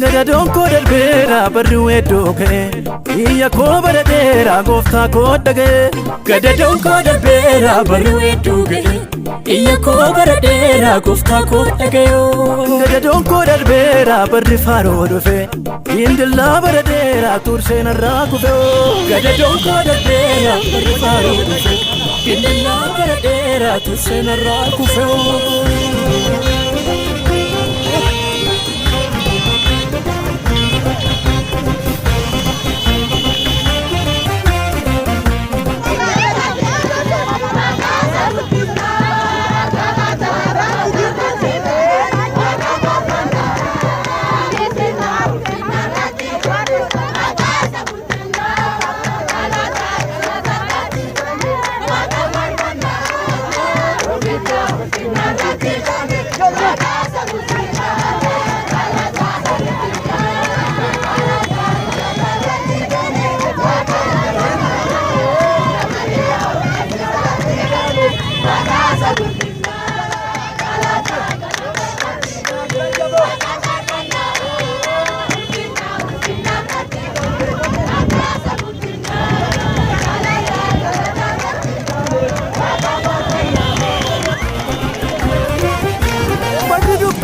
Gada donko darbera barru edoke Iya ko baradera gofta ko dage Gada donko darbera barru edoke Iya ko baradera gofta ko dage Gada donko darbera barri faro dofe Indilla baradera turse narra kufe Gada donko darbera barri faro dofe Indilla baradera turse narra kufe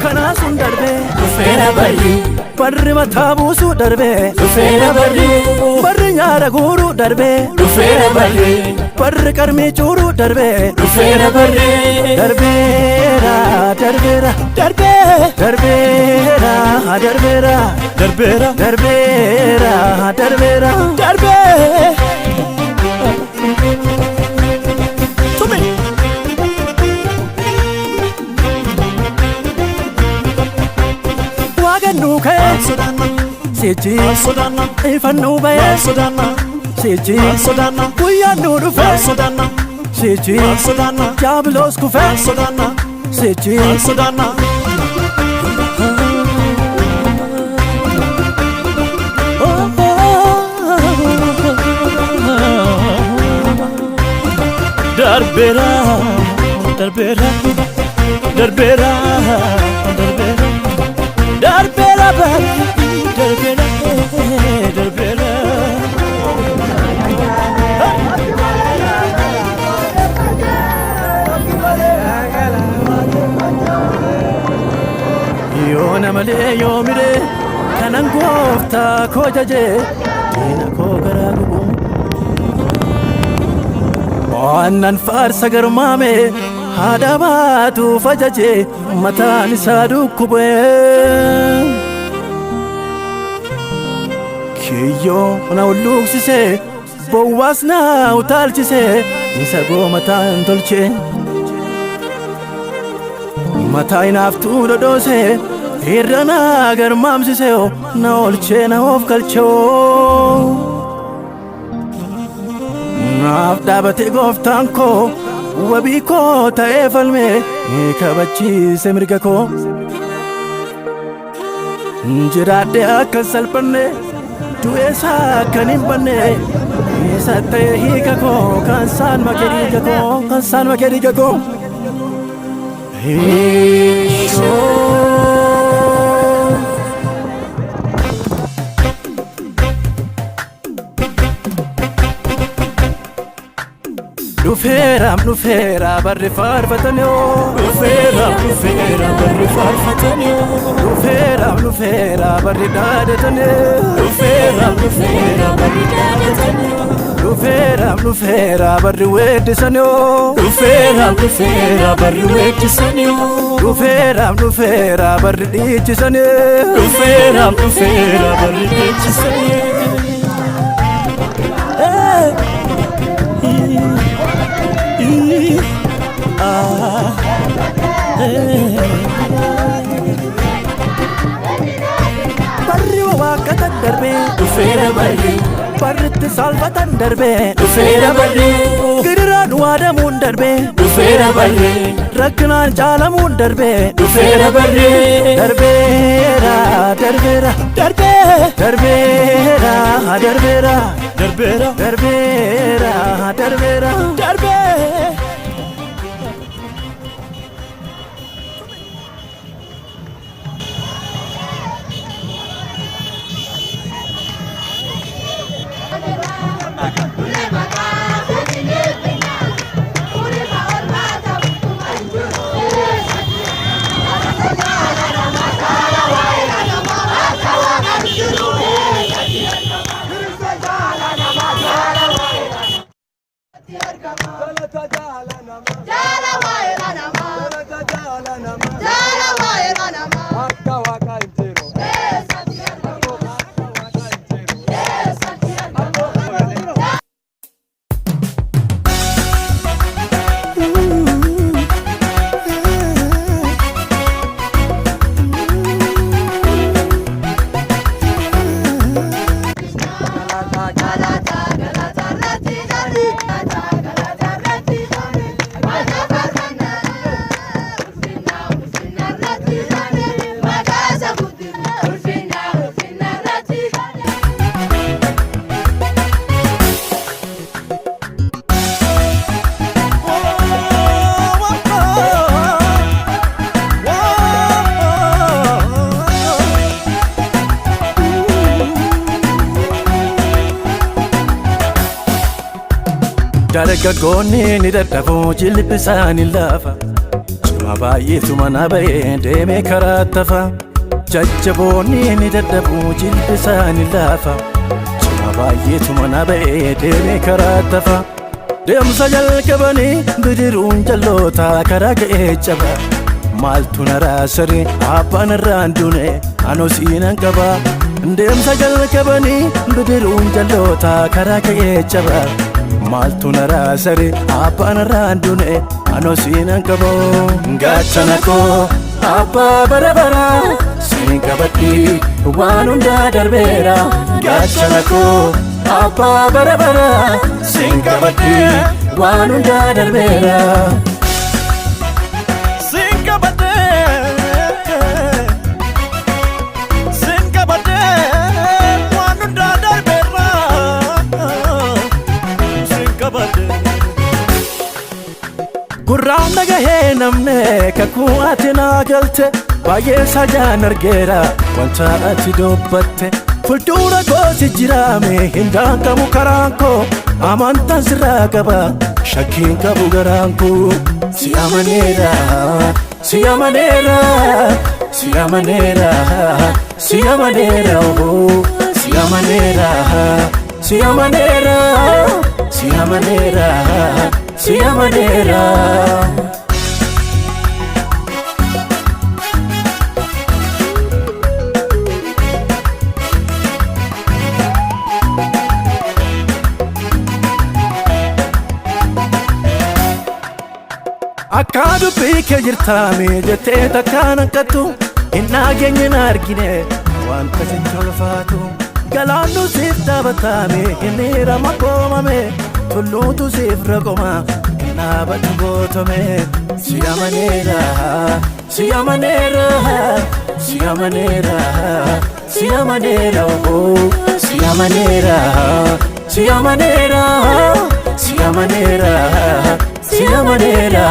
Kana sun darbe Ufera barri Barri matabu su darbe Ufera barri Barri nyara guru darbe Ufera barri Barri karmi churu darbe Ufera barri Darbera Darbera Darbe Darbera Darbera Darbera Darbera Darbera Darbe Nuke Sodana Siji Sodana Ifanu Baye Sodana Siji Sodana Kuya Nuru Fe Sodana Siji Sodana Diablos Kufe Sodana Siji Sodana Darbera Darbera Darbera Darbera Darbera Darbera Darbera Yona male yomire kanan gofta ko jaje ina ko garagu Annan farsa garmame Hadabatu fajaje matan sadu kube Kiyo na uluksise Bowasna utalchise Isago matan tolche Matai naftu dodose Irrana garmamsiseo Na olche na of kalcho Naaf dabate goftanko Wabiko taefalme Kabachise mirgako Njirade akka salpanne Tuesa kanimbanne Isa tehikako Kansan makerigako Kansan makerigako Hisho Lufera barri farfatanyo Lufera barri farfatanyo Lufera barri dadetanyo Lufera barri dadetanyo Lufera barri weddisanyo Lufera barri weddisanyo Lufera barri dichisanyo Lufera barri dichisanyo Barri wakatan darbe Ufera barri Barritti salvatan darbe Ufera barri Gidiran wadamun darbe Ufera barri Rakkinan jaalamun darbe Ufera barri Darbera Darbera Darbe Darbera Darbera Darbera Darbera Darbera Darbe Dargaggoonni ni dadhabuu jilbi isaanii lafa cima baay'eetu mana ba'ee deemee karaa tafa jajjaboonni ni dadhabuu jilbi isaanii lafa cima baay'eetu mana ba'ee deemee karaa tafa deemsa jalqabanii bidiruun jalloota karaa ga'ee caba maaltu naraa sirrii abbaan irraan duune anoo siinan qaba deemsa jalqabanii bidiruun jalloota karaa ga'ee caba maaltu naraa sirrii abbaan irraan duune anoo siinan qaba gaachana koo abbaa bara bara siin qabadhi waan hundaa darbeera gaachana koo abbaa bara bara siin qabadhi waan hundaa darbeera siin qabadhe siin qabadhe waan hundaa darbeera siin qabadhe gurraan dhagahee namne kakuu ati naa galte baay'ee sajaan argeera wanta ati dubbatte fuuldura kooti jiraame hin daangamu karaan koo amantaan sirraa qaba shakkiin qabu garaan koo si amaneera si amaneera si amaneera si amaneera si amaneera si amaneera si amaneera si amaneera akka dubbii kee jirtaame jettee takkaan akkattu hin dhageenye na argine wanta sitti ulfaatu galaannu siif dhaabataame hin hirama koomame tulluutu siif raqoma hin dhaabatu gootame si amaneera si amaneera si amaneera si amaneera si amaneera si amaneera si amaneera si amaneera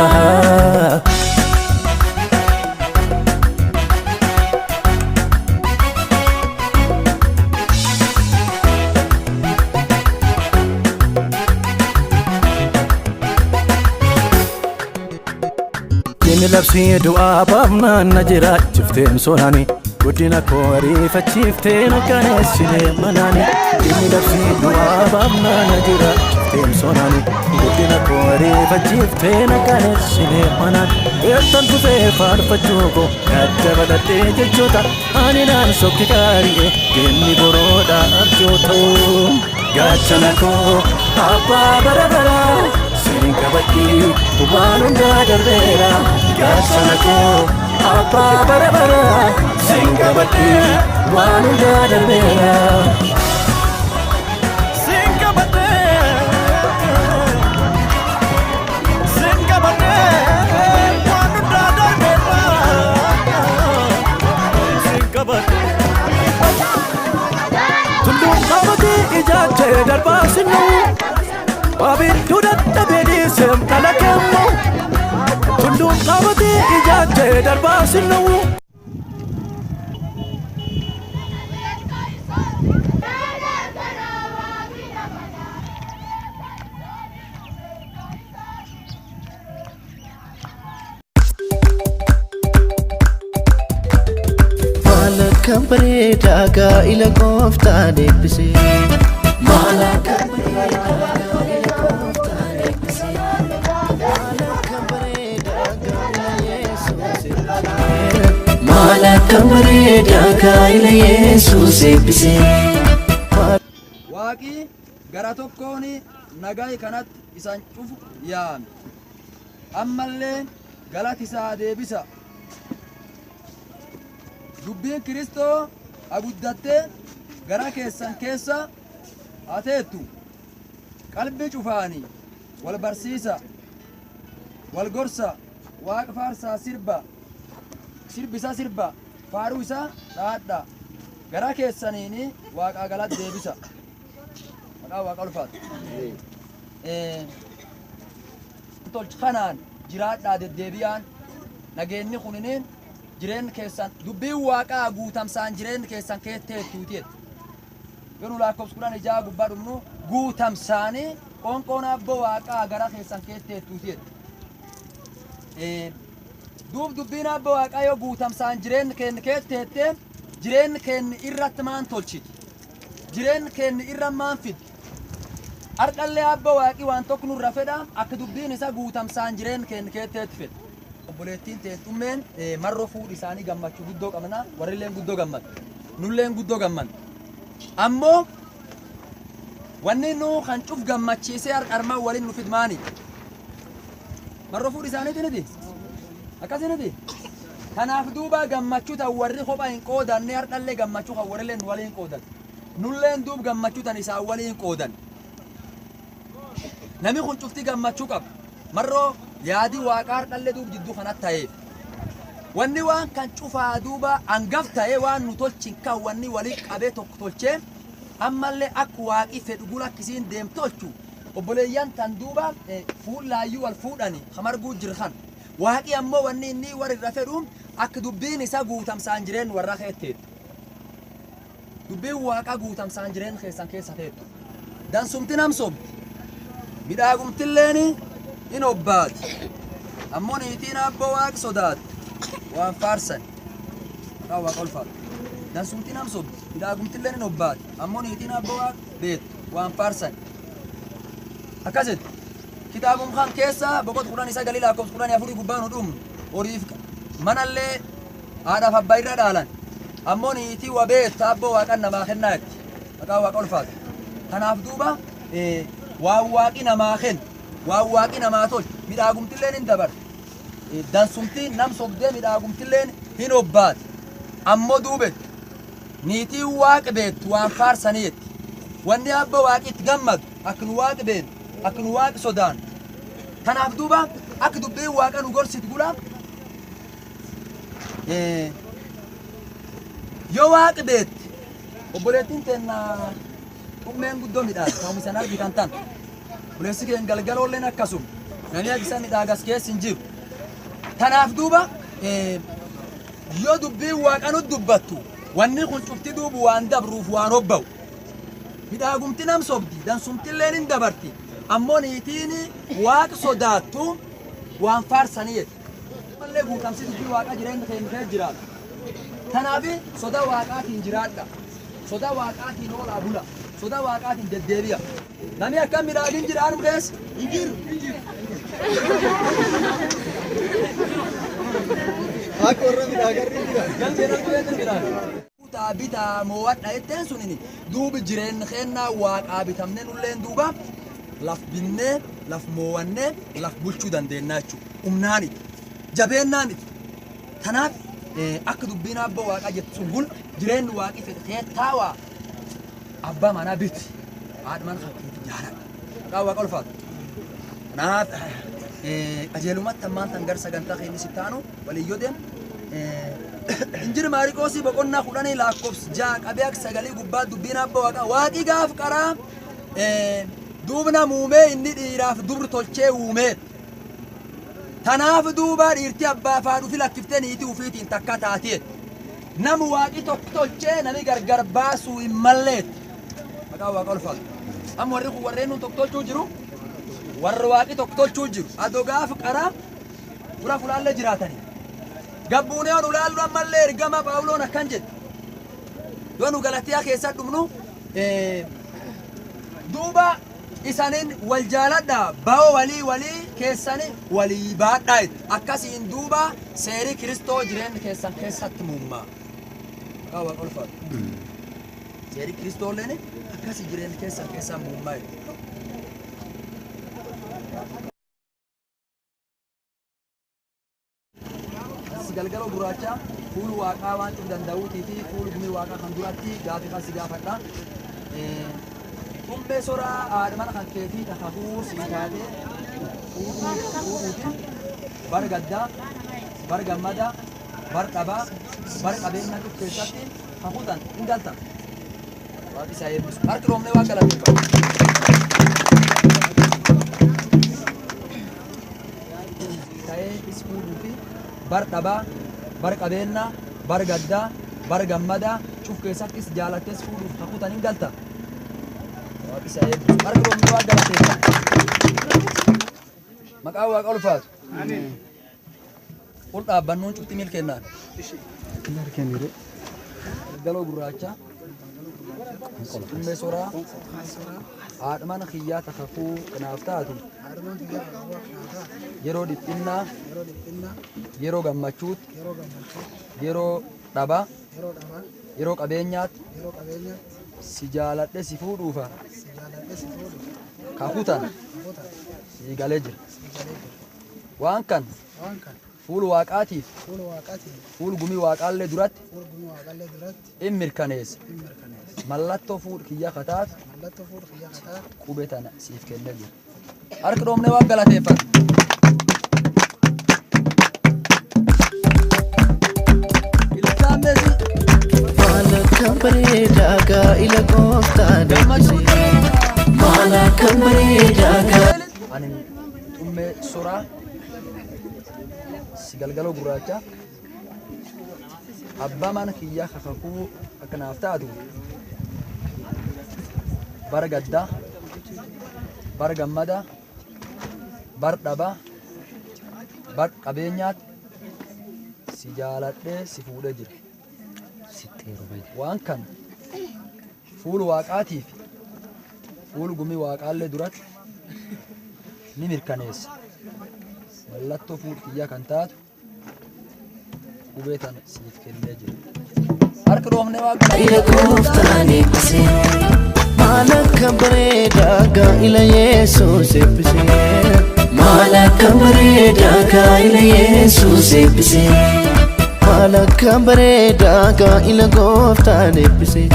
Jini labsii du'aa baafnaan na jiraachifteen sonaani guddina koo ariifachiifteen akkaneessine manaani Jini labsii du'aa baafnaan na jiraachifteen sonaani guddina koo ariifachiifteen akkaneessine manaani Eertan kufee faarfachuu koo gadda badhattee jechoota ani naan sokki gaari'e deemni boroodha abjoota gaachana koo abbaa bara bara siin qabadhi waan hundaa darbeera gaachana koo abbaa bara bara siin qabadhi waan hundaa darbeera siin qabadhe siin qabadhe waan hundaa darbeera siin qabadhe tulluun qabatee ijaajjee darbaa sinnuu Abiddu dadhabee seem dhala keemmo tulluun qabatee ijaajjee darbaa sinnuu Maala kan bareedaa gaa'ila gooftaan eebbisee Maala kan bareedaa gaa'ila gooftaan eebbisee kabareeda kaayila Yesuus eebbisee. Waaqii gara tokkoon nagaa kanatti isaan cufu yaame. Ammallee galati isaa deebisa. Dubbiin Kiristoo aguddattee gara keessan keessa hateettu. Qalbii cufaanii wal barsiisa, wal gorsa, waaqa faarsaa sirbisa sirba, faaruu isaa dhaadha. Gara keessaniin waaqa galata deebisa. Maqaa waaqa ulfaatu. Tolchi kanaan jiraadhaa deddeebi'aan nageenyi kuniniin jireenyi keessan dubbiin waaqaa guutamsaan jireenyi keessan keetteettuutiet. Yoo nu lakkoofsa 16 gubbaa dhumnu guutamsaanii qoonqoon abboo waaqaa gara keessan keetteettuutiet. Dubbiin abboo waaqaa yoo guutamsaan jireenyi keenya keetteettee jireenyi keenya irratti maan tolchiti? Jireenyi keenya irra maan fiddi? Ardallee abbaa waaqii waan tokko nurra fedha akka dubbiin isa guutamsaan jireenyi keenya keetteetti fedha. Obboleettiin teessummeen marroo fuudhi isaanii gammachuu guddoo qabna. Warrilleen guddoo gammadu. Nulleen guddoo gammadu. Ammoo wanni nu kan cuf gammachiisee armaan waliin nu fidmaani. Marroo fuudhi isaaniiti niti? Akkasiniti? Kanaaf duuba gammachuu tan warri kophaa hin qoodanne ardallee gammachuu kan warrilleen waliin qoodan. Nulleen duub gammachuu tan isaan waliin qoodan. Nami kun cufti gammachuu qaba. Marroo yaadi waaqaa ardallee duub jidduu kanatti ta'eef. Wanni waan kan cufaa duuba hangaf ta'ee waan nu tolchin kan wanni walii qabee tokko tolchee ammallee akka waaqii fedhu gula akkisiin deemtolchu obboleeyyan tan duuba fuullaayyuu wal fuudhani hamarguu jirkan. Waaqii ammoo wanni inni warra fedhu akka dubbiin isa guutamsaan jireen warra keetteetu. Dubbiin waaqaa guutamsaan jireen keessan keessa teetu. Dansumti namsobdi. Midhaagumtilleen in obbaati. Ammoo niitiin abboo waaqa sodaati. Waan faarsan. Maqaa waaqa ulfaatu. Dansumti namsobdi. Midhaagumtilleen in obbaati. Ammoo niitiin abboo waaqa beetu. Waan faarsan. Akkasitti. Kitaabum kan keessa boqot 19 lakkoofsa 14 gubbaan hudhumnu horiif manallee haadhaaf abbaa irra dhaalan ammoo niitii wabeet abboo waaqan namaa kennaa jetti. Maqaa waaqa ulfaatu. Kanaaf duuba waan waaqi namaa kennu waan waaqi namaa tolchu midhaagumtilleen hin dabarre. Dansumti nam sobdee midhaagumtilleen hin obbaati. Ammoo duubet niitii waaqa beektu waan faarsaniitti. Wanni abbaa waaqiitti gammadu akka nu waaqa beeknu akka nu waaqa sodaannu. Kanaaf duuba akka dubbiin waaqa nu gorsitu gula yoo waaqa beekte obboleettiin teenna ummeen guddoo midhaan ta'uu isan argitan tan obboleessi keen galgaloolleen akkasuma namni akka midhaagas keessa hin jiru. Kanaaf duuba yoo dubbiin waaqa nu dubbattu wanni kun cufti duubu waan dabruuf waan hobba'u midhaagumti nam sobdi dansumtilleen hin dabarti. Ammoo niitiin waaqa sodaattu waan faarsaniiti. Mallee guutamsi dubbii waaqa jireenya keenya jiraatu. Kanaaf soda waaqaatiin jiraadha. Soda waaqaatiin oolaa bula. Soda waaqaatiin deddeebi'a. Namni akka midhaagin jiraanu keessa hin jiru. Akka warra midhaagarri jira. Galmeen albuuleen midhaaga. Kutaa bitaa mo'adha jetteen sunini duubi jireenya keenya waaqaa bitamne nulleen duuba. Laf binnee, laf moowwannee, laf bulchuu dandeenya jechuudha. Humnaaniti, jabeennaaniti. Kanaaf akka dubbiin abbaa waaqaa jettu sun kun jireenyi waaqii fedhe taawaa abbaa manaa biti. Haadha mana fakkeetti jaalladha. Maqaa waaqa ulfaatu. Kanaaf qajeelumatti ammaan tan gara sagantaa keenya si taanu waliyyoo deemu. Injiri Maariqoosii boqonnaa 10 lakkoofsa 6 qabee akka sagalee gubbaa dubbiin abbaa waaqaa waaqii gaaf qaraa duubna muumee inni dhiiraaf dubri tolchee uumeet. Kanaaf duuba dhiirti abbaa faadhu fi lakkiftee niitii ufiitiin takka taateet. Namu waaqi tokko tolchee nami gargar baasuu hin malleet. Maqaa waaqa ulfaatu. Amma warri kun warreen nun tokko tolchuu jiru. Warri waaqi tokko tolchuu jiru. Adoo gaaf qaraa fula fulaallee jiraatanii. Gabbuunee onu laallu ammallee ergama Phaawuloon akkan jedhe. Yoo nu Galatiyaa keessa dhumnu duuba isanin wal jaaladha bawo walii keessani walii baadhaa akkasiin duuba seerii Kiristoo jireenya keessan keessatti muummaa. maqaa Waaqa ulfaatu. Seeri Kiristoolleen akkas jireenya keessaa muummaa galgala gurraacha fuul Waaqaa waan ta'uu danda'uutii fi fuul gumii Waaqaa kan duratti gaafii kan si gaafadha. Kumbee soraa haadha mana kan keetii kakuu si taatee fuudhuuti bar gaddaa, bar gammadaa, bar dhabaa, bar qabeenya keessatti kakuutan hin galta. Waaqni isaa eebbisu. Harki roobnee waan galateeffatu. Ta'ee is fuudhuufi bar dhabaa, bar qabeenya, bar gaddaa, bar gammadaa cuf keessattis jaalattees fuudhuuf kakuutan hin galta. Waaqni isaa eebbisu. Harki roobnee waan galateeffatu. Maqaa Waaqa ulfaatu. Ol dhaabbannuun cufti milkeennaan. Galoo gurraacha. Kumbee soraa. Haadha mana kiyyaa kakuu kanaaf taatu. Yeroo dhiphinnaa. Yeroo gammachuutti. Yeroo dhabaa. Yeroo qabeenyaatti. Si jaaladhe si fuudhuufa. Kakuutan. Si galee jira. Waan kan fuul Waaqaatiif fuul gumii Waaqaallee duratti in mirkaneessa. Mallattoo fuul kiyya kataaf qubee tana siif kennee jira. Harki roobnee waan galateeffatu. Maala kan bareedaa gaa'ila gooftaa deebisee. Maala kan bareedaa gaa'ila. Ani xummee soraa si galgaloo gurraacha abbaa mana kiyyaa kakuu akkanaaf taatu bara gaddaa, bara gammadaa, bara dhabaa, bara qabeenyaatti si jaaladhee si fuudhee jira. Waan kan fuul Waaqaatiif fuul gumii Waaqaallee duratti ni mirkaneessa. Mallattoo fuul kiyyaa kan taatu qubee tana siif kennee jira. Harki roobnee waan galateeffatu. Maala kan bareedaa gaa'ila Yesuus eebbisee. Maala kan bareedaa gaa'ila Yesuus eebbisee. Maala kan bareedaa gaa'ila gooftaan eebbisee.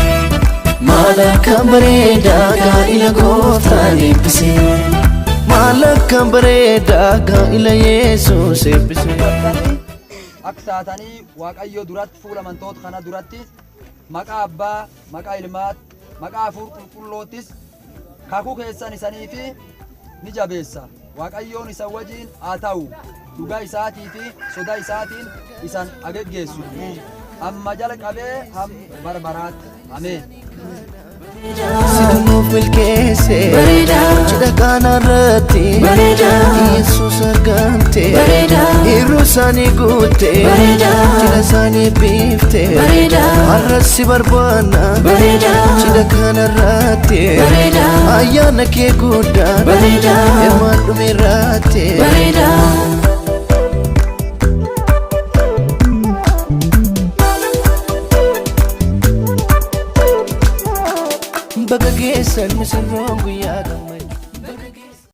Maala kan bareedaa gaa'ila gooftaan eebbisee. Maala kan bareedaa gaa'ila Yesuus eebbisee. Akka taatanii Waaqayyoo duratti fuula amantoota kana duratti maqaa Abbaa, maqaa Ilmaat, maqaa Hafuura Qulqulloottis kakuu keessan isanii fi ni jabeessa. Waaqayyoon isa wajjin haa ta'u. Dhugaa isaatii fi sodaa isaatiin isan ageggeessu. Amma jala qabee hamma bara baraatti. Ameen. Sidunuuf milkeessee cidha kanarratti Yesuus argamte hirruu isaanii guutte cidha isaanii biifte har'as si barbaanna cidha kanarratti ayyaana kee guddaan hirmaadhu miirratti. Baga geessan misirroon guyyaa gammachuu.